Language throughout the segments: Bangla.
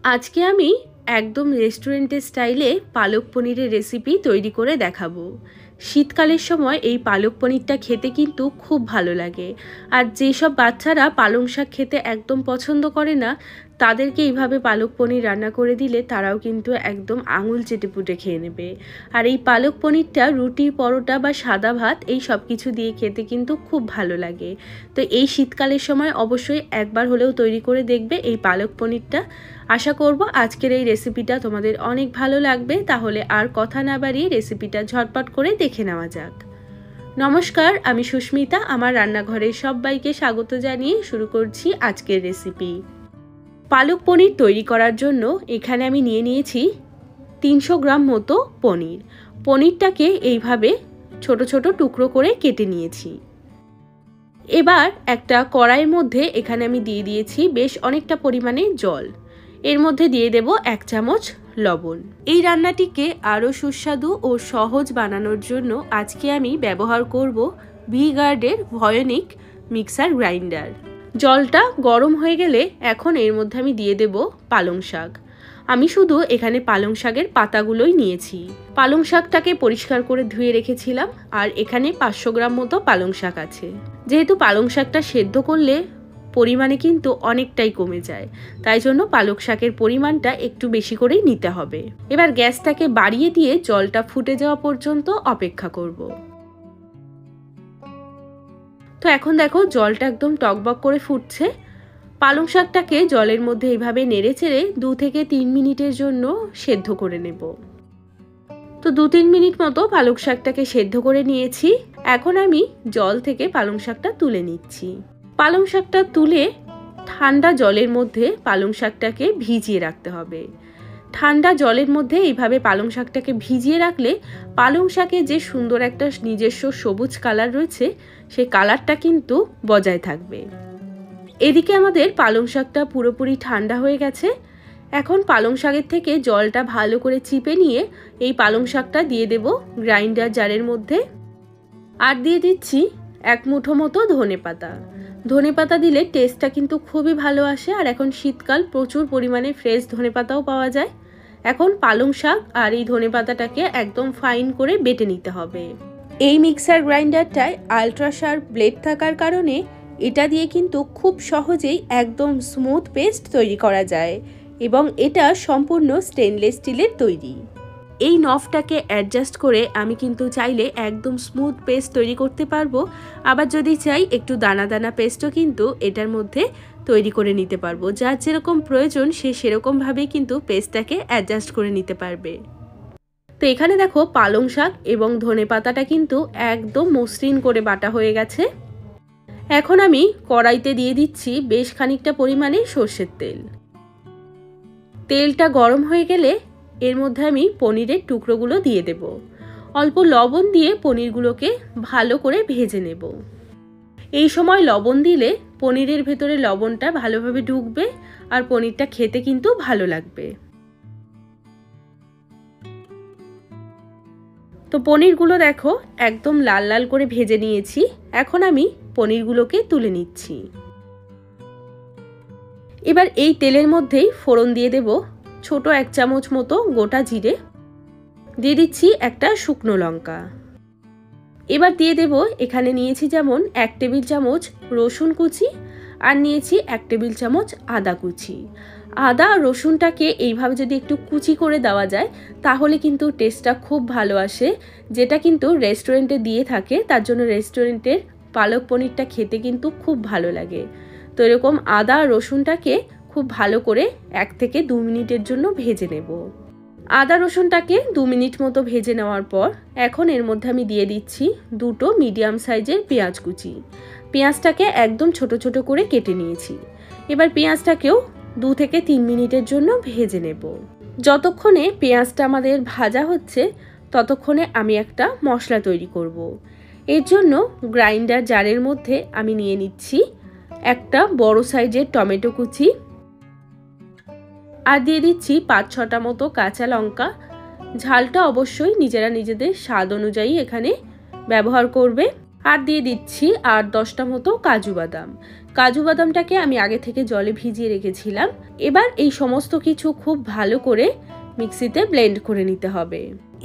আজকে আমি একদম রেস্টুরেন্টের স্টাইলে পালক পনিরের রেসিপি তৈরি করে দেখাবো। শীতকালের সময় এই পালক পনিরটা খেতে কিন্তু খুব ভালো লাগে। আর যেসব বাচ্চারা পালং শাক খেতে একদম পছন্দ করে না, তাদেরকে এইভাবে পালক পনির রান্না করে দিলে তারাও কিন্তু একদম আঙুল চেটেপুটে খেয়ে নেবে। আর এই পালক পনিরটা রুটি, পরোটা বা সাদা ভাত এই সব কিছু দিয়ে খেতে কিন্তু খুব ভালো লাগে। তো এই শীতকালের সময় অবশ্যই একবার হলেও তৈরি করে দেখবে এই পালক পনিরটা। আশা করব আজকের এই রেসিপিটা তোমাদের অনেক ভালো লাগবে। তাহলে আর কথা না বাড়িয়ে রেসিপিটা ঝটপট করে দেখে নেওয়া যাক। নমস্কার, আমি সুস্মিতা। আমার রান্নাঘরে সবাইকে স্বাগত জানিয়ে শুরু করছি আজকের রেসিপি। পালক পনির তৈরি করার জন্য এখানে আমি নিয়ে নিয়েছি 300 গ্রাম মতো পনির। পনিরটাকে এইভাবে ছোট ছোট টুকরো করে কেটে নিয়েছি। এবার একটা কড়াইয়ের মধ্যে এখানে আমি দিয়ে দিয়েছি বেশ অনেকটা পরিমাণে জল। এর মধ্যে দিয়ে দেব 1 চামচ লবণ। এই রান্নাটিকে আরও সুস্বাদু ও সহজ বানানোর জন্য আজকে আমি ব্যবহার করব ভি গার্ডের ভয়নিক মিক্সার গ্রাইন্ডার। জলটা গরম হয়ে গেলে এখন এর মধ্যে আমি দিয়ে দেব পালং শাক। আমি শুধু এখানে পালং শাকের পাতাগুলোই নিয়েছি। পালং শাকটাকে পরিষ্কার করে ধুয়ে রেখেছিলাম। আর এখানে 500 গ্রাম মতো পালং শাক আছে। যেহেতু পালং শাকটা সেদ্ধ করলে পরিমাণে কিন্তু অনেকটাই কমে যায়, তাই জন্য পালং শাকের পরিমাণটা একটু বেশি করেই নিতে হবে। এবার গ্যাসটাকে বাড়িয়ে দিয়ে জলটা ফুটে যাওয়া পর্যন্ত অপেক্ষা করব। তো এখন দেখো জলটা একদম টকবক করে ফুটছে। পালং শাকটাকে জলের মধ্যে এইভাবে নেড়ে চেড়ে 2 থেকে 3 মিনিটের জন্য সেদ্ধ করে নেব। তো 2-3 মিনিট মতো পালং শাকটাকে সেদ্ধ করে নিয়েছি। এখন আমি জল থেকে পালং শাকটা তুলে নিচ্ছি। পালং শাকটা তুলে ঠান্ডা জলের মধ্যে পালং শাকটাকে ভিজিয়ে রাখতে হবে। ঠান্ডা জলের মধ্যে এইভাবে পালং শাকটাকে ভিজিয়ে রাখলে পালং শাকে যে সুন্দর একটা নিজস্ব সবুজ কালার রয়েছে, সেই কালারটা কিন্তু বজায় থাকবে। এদিকে আমাদের পালং শাকটা পুরোপুরি ঠান্ডা হয়ে গেছে। এখন পালং শাকের থেকে জলটা ভালো করে চিপে নিয়ে এই পালং শাকটা দিয়ে দেব গ্রাইন্ডার জারের মধ্যে। আর দিয়ে দিচ্ছি 1 মুঠো মতো ধনেপাতা। ধনেপাতা দিলে টেস্টটা কিন্তু খুবই ভালো আসে। আর এখন শীতকাল, প্রচুর পরিমাণে ফ্রেশ ধনেপাতাও পাওয়া যায়। এখন পালং শাক আর এই ধনেপাতাটাকে একদম ফাইন করে বেটে নিতে হবে। এই মিক্সার গ্রাইন্ডারটায় আলট্রা শার্প ব্লেড থাকার কারণে এটা দিয়ে কিন্তু খুব সহজেই একদম স্মুথ পেস্ট তৈরি করা যায়। এবং এটা সম্পূর্ণ স্টেনলেস স্টিলের তৈরি। এই নফটাকে অ্যাডজাস্ট করে আমি কিন্তু চাইলে একদম স্মুথ পেস্ট তৈরি করতে পারবো। আবার যদি চাই একটু দানা দানা পেস্টও কিন্তু এটার মধ্যে তৈরি করে নিতে পারবো। যার যেরকম প্রয়োজন সে সেরকমভাবেই কিন্তু পেস্টটাকে অ্যাডজাস্ট করে নিতে পারবে। তো এখানে দেখো পালং শাক এবং ধনেপাতাটা কিন্তু একদম মসৃণ করে বাটা হয়ে গেছে। এখন আমি কড়াইতে দিয়ে দিচ্ছি বেশ খানিকটা পরিমাণে সর্ষের তেল। তেলটা গরম হয়ে গেলে এর মধ্যে আমি পনিরের টুকরোগুলো দিয়ে দেব। অল্প লবণ দিয়ে পনিরগুলোকে ভালো করে ভেজে নেব। এই সময় লবণ দিলে পনিরের ভেতরে লবণটা ভালোভাবে ঢুকবে আর পনিরটা খেতে কিন্তু ভালো লাগবে। তো পনিরগুলো দেখো একদম লাল লাল করে ভেজে নিয়েছি। এখন আমি পনিরগুলোকে তুলে নিচ্ছি। এবার এই তেলের মধ্যেই ফোড়ন দিয়ে দেব ছোট 1 চামচ মতো গোটা জিরে, দিয়ে দিচ্ছি একটা শুকনো লঙ্কা। এবার দিয়ে দেব এখানে নিয়েছি যেমন 1 টেবিল চামচ রসুন কুচি আর নিয়েছি 1 টেবিল চামচ আদা কুচি। আদা আর রসুনটাকে এইভাবে যদি একটু কুচি করে দেওয়া যায় তাহলে কিন্তু টেস্টটা খুব ভালো আসে, যেটা কিন্তু রেস্টুরেন্টে দিয়ে থাকে। তার জন্য রেস্টুরেন্টের পালক পনিরটা খেতে কিন্তু খুব ভালো লাগে। তো এরকম আদা আর রসুনটাকে খুব ভালো করে 1 থেকে 2 মিনিটের জন্য ভেজে নেব। আদা রসুনটাকে 2 মিনিট মতো ভেজে নেওয়ার পর এখন এর মধ্যে আমি দিয়ে দিচ্ছি 2টো মিডিয়াম সাইজের পেঁয়াজ কুচি। পেঁয়াজটাকে একদম ছোট ছোট করে কেটে নিয়েছি। এবার পেঁয়াজটাকেও 2 থেকে 3 মিনিটের জন্য ভেজে নেব। যতক্ষণে পেঁয়াজটা আমাদের ভাজা হচ্ছে ততক্ষণে আমি একটা মশলা তৈরি করব। এর জন্য গ্রাইন্ডার জারের মধ্যে আমি নিয়ে নিচ্ছি একটা বড় সাইজের টমেটো কুচি, আর দিয়ে দিচ্ছি 5-6টা মতো কাঁচা লঙ্কা। ঝালটা অবশ্যই নিজেরা নিজেদের স্বাদ অনুযায়ী এখানে ব্যবহার করবে। আর দিয়ে দিচ্ছি 8-10টা মতো কাজু বাদাম। কাজু বাদামটাকে আমি আগে থেকে জলে ভিজিয়ে রেখেছিলাম। এবার এই সমস্ত কিছু খুব ভালো করে মিক্সিতে ব্লেন্ড করে নিতে হবে।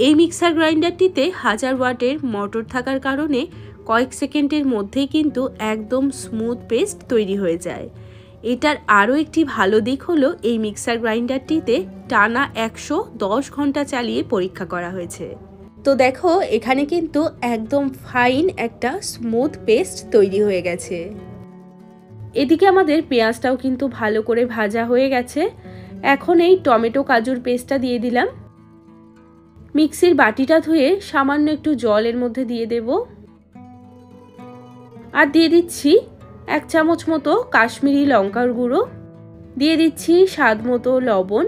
এই মিক্সার গ্রাইন্ডারটিতে 1000 ওয়াটের মোটর থাকার কারণে কয়েক সেকেন্ডের মধ্যেই কিন্তু একদম স্মুথ পেস্ট তৈরি হয়ে যায়। এটার আরও একটি ভালো দিক হলো এই মিক্সার গ্রাইন্ডারটিতে টানা 110 ঘন্টা চালিয়ে পরীক্ষা করা হয়েছে। তো দেখো এখানে কিন্তু একদম ফাইন একটা স্মুথ পেস্ট তৈরি হয়ে গেছে। এদিকে আমাদের পেঁয়াজটাও কিন্তু ভালো করে ভাজা হয়ে গেছে। এখন এই টমেটো কাজুর পেস্টটা দিয়ে দিলাম। মিক্সির বাটিটা ধুয়ে সামান্য একটু জলের মধ্যে দিয়ে দেব। আর দিয়ে দিচ্ছি 1 চামচ মতো কাশ্মীরি লঙ্কার গুঁড়ো, দিয়ে দিচ্ছি স্বাদ মতো লবণ,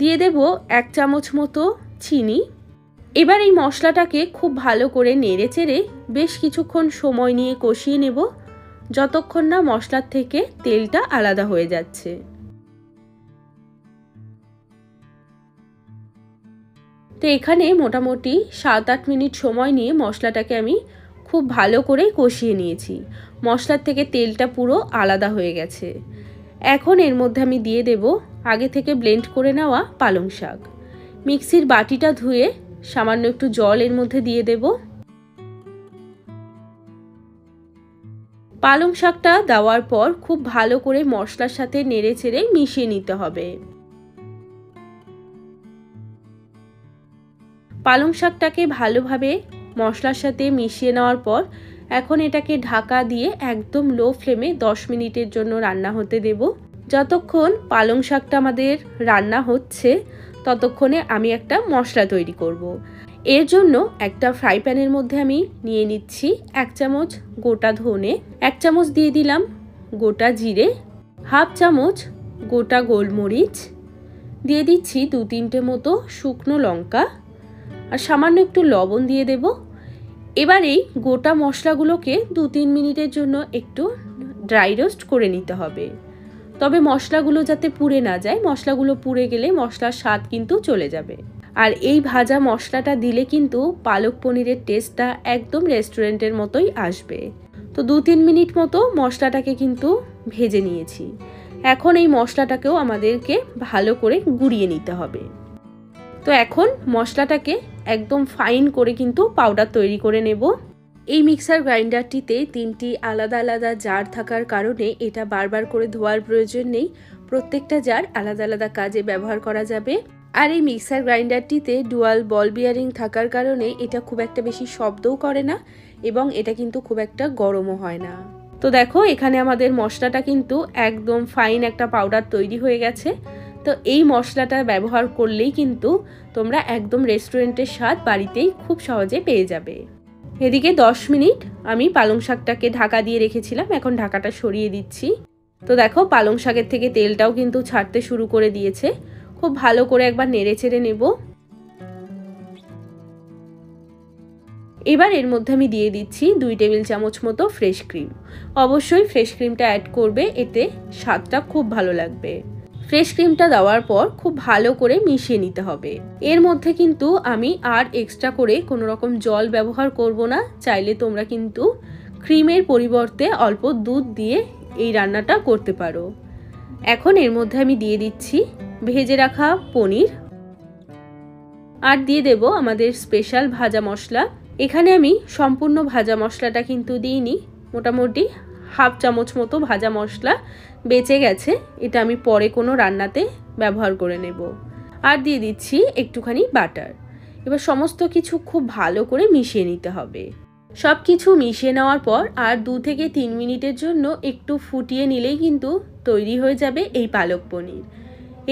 দিয়ে দেব 1 চামচ মতো চিনি। এবার এই মশলাটাকে খুব ভালো করে নেড়ে চেড়ে বেশ কিছুক্ষণ সময় নিয়ে কষিয়ে নেব, যতক্ষণ না মশলার থেকে তেলটা আলাদা হয়ে যাচ্ছে। তো এখানে মোটামুটি 7-8 মিনিট সময় নিয়ে মশলাটাকে আমি খুব ভালো করে কষিয়ে নিয়েছি। মশলার থেকে তেলটা পুরো আলাদা হয়ে গেছে। এখন এর মধ্যে আমি দিয়ে দেব আগে থেকে ব্লেন্ড করে নেওয়া পালং শাক। মিক্সির বাটিটা ধুয়ে সামান্য একটু জল এর মধ্যে দিয়ে দেব। পালং শাকটা দেওয়ার পর খুব ভালো করে মশলার সাথে নেড়ে চেড়ে মিশিয়ে নিতে হবে। পালং শাকটাকে ভালোভাবে মশলার সাথে মিশিয়ে নেওয়ার পর এখন এটাকে ঢাকা দিয়ে একদম লো ফ্লেমে 10 মিনিটের জন্য রান্না হতে দেব। যতক্ষণ পালং শাকটা আমাদের রান্না হচ্ছে ততক্ষণে আমি একটা মশলা তৈরি করব। এর জন্য একটা ফ্রাই প্যানের মধ্যে আমি নিয়ে নিচ্ছি 1 চামচ গোটা ধনে, 1 চামচ দিয়ে দিলাম গোটা জিরে, হাফ চামচ গোটা গোলমরিচ, দিয়ে দিচ্ছি 2-3টে মতো শুকনো লঙ্কা আর সামান্য একটু লবণ দিয়ে দেব। এবার এই গোটা মশলাগুলোকে 2-3 মিনিটের জন্য একটু ড্রাই রোস্ট করে নিতে হবে। তবে মশলাগুলো যাতে পুড়ে না যায়, মশলাগুলো পুড়ে গেলে মশলার স্বাদ কিন্তু চলে যাবে। আর এই ভাজা মশলাটা দিলে কিন্তু পালক পনিরের টেস্টটা একদম রেস্টুরেন্টের মতোই আসবে। তো 2-3 মিনিট মতো মশলাটাকে কিন্তু ভেজে নিয়েছি। এখন এই মশলাটাকেও আমাদেরকে ভালো করে গুঁড়িয়ে নিতে হবে। তো এখন মশলাটাকে একদম ফাইন করে কিন্তু পাউডার তৈরি করে নেব। এই মিক্সার গ্রাইন্ডারটিতে 3টি আলাদা আলাদা জার থাকার কারণে এটা বারবার করে ধোয়ার প্রয়োজন নেই। প্রত্যেকটা জার আলাদা আলাদা কাজে ব্যবহার করা যাবে। আর এই মিক্সার গ্রাইন্ডারটিতে ডুয়াল বল বিয়ারিং থাকার কারণে এটা খুব একটা বেশি শব্দও করে না এবং এটা কিন্তু খুব একটা গরমও হয় না। তো দেখো এখানে আমাদের মশলাটা কিন্তু একদম ফাইন একটা পাউডার তৈরি হয়ে গেছে। তো এই মশলাটা ব্যবহার করলেই কিন্তু তোমরা একদম রেস্টুরেন্টের স্বাদ বাড়িতেই খুব সহজে পেয়ে যাবে। এদিকে 10 মিনিট আমি পালং শাকটাকে ঢাকা দিয়ে রেখেছিলাম, এখন ঢাকাটা সরিয়ে দিচ্ছি। তো দেখো পালং শাকের থেকে তেলটাও কিন্তু ছাড়তে শুরু করে দিয়েছে। খুব ভালো করে একবার নেড়ে চেড়ে নেব। এবার এর মধ্যে আমি দিয়ে দিচ্ছি 2 টেবিল চামচ মতো ফ্রেশ ক্রিম। অবশ্যই ফ্রেশ ক্রিমটা অ্যাড করবে, এতে স্বাদটা খুব ভালো লাগবে। ফ্রেশ ক্রিমটা দেওয়ার পর খুব ভালো করে মিশিয়ে নিতে হবে। এর মধ্যে কিন্তু আমি আর এক্সট্রা করে কোনো রকম জল ব্যবহার করব না। চাইলে তোমরা কিন্তু ক্রিমের পরিবর্তে অল্প দুধ দিয়ে এই রান্নাটা করতে পারো। এখন এর মধ্যে আমি দিয়ে দিচ্ছি ভেজে রাখা পনির আর দিয়ে দেব আমাদের স্পেশাল ভাজা মশলা। এখানে আমি সম্পূর্ণ ভাজা মশলাটা কিন্তু দিইনি, মোটামুটি হাফ চামচ মতো ভাজা মশলা বেঁচে গেছে, এটা আমি পরে কোনো রান্নাতে ব্যবহার করে নেব। আর দিয়ে দিচ্ছি একটুখানি বাটার। এবার সমস্ত কিছু খুব ভালো করে মিশিয়ে নিতে হবে। সব কিছু মিশিয়ে নেওয়ার পর আর 2 থেকে 3 মিনিটের জন্য একটু ফুটিয়ে নিলেই কিন্তু তৈরি হয়ে যাবে এই পালক পনির।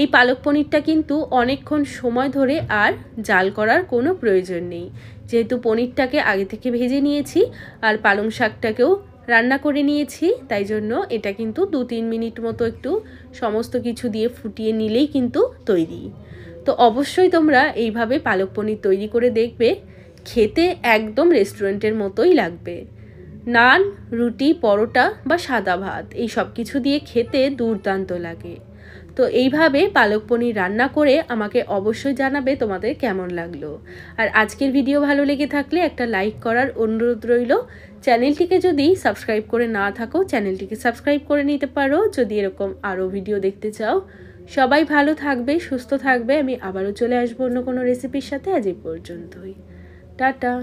এই পালক পনিরটা কিন্তু অনেকক্ষণ সময় ধরে আর জাল করার কোনো প্রয়োজন নেই, যেহেতু পনিরটাকে আগে থেকে ভেজে নিয়েছি আর পালং শাকটাকেও রান্না করে নিয়েছি, তাই জন্য এটা কিন্তু 2-3 মিনিট মতো একটু সমস্ত কিছু দিয়ে ফুটিয়ে নিলেই কিন্তু তৈরি। তো অবশ্যই তোমরা এইভাবে পালক পনির তৈরি করে দেখবে, খেতে একদম রেস্টুরেন্টের মতোই লাগবে। নান, রুটি, পরোটা বা সাদা ভাত এই সব কিছু দিয়ে খেতে দুর্দান্ত লাগে। তো এইভাবে পালক পনির রান্না করে আমাকে অবশ্যই জানাবে তোমাদের কেমন লাগলো। আর আজকের ভিডিও ভালো লেগে থাকলে একটা লাইক করার অনুরোধ রইল। চ্যানেলটিকে যদি সাবস্ক্রাইব করে না থাকো চ্যানেলটিকে সাবস্ক্রাইব করে নিতে পারো যদি এরকম আরও ভিডিও দেখতে চাও। সবাই ভালো থাকবে, সুস্থ থাকবে। আমি আবারও চলে আসবো অন্য কোনো রেসিপির সাথে। আজ এই পর্যন্তই। টাটা।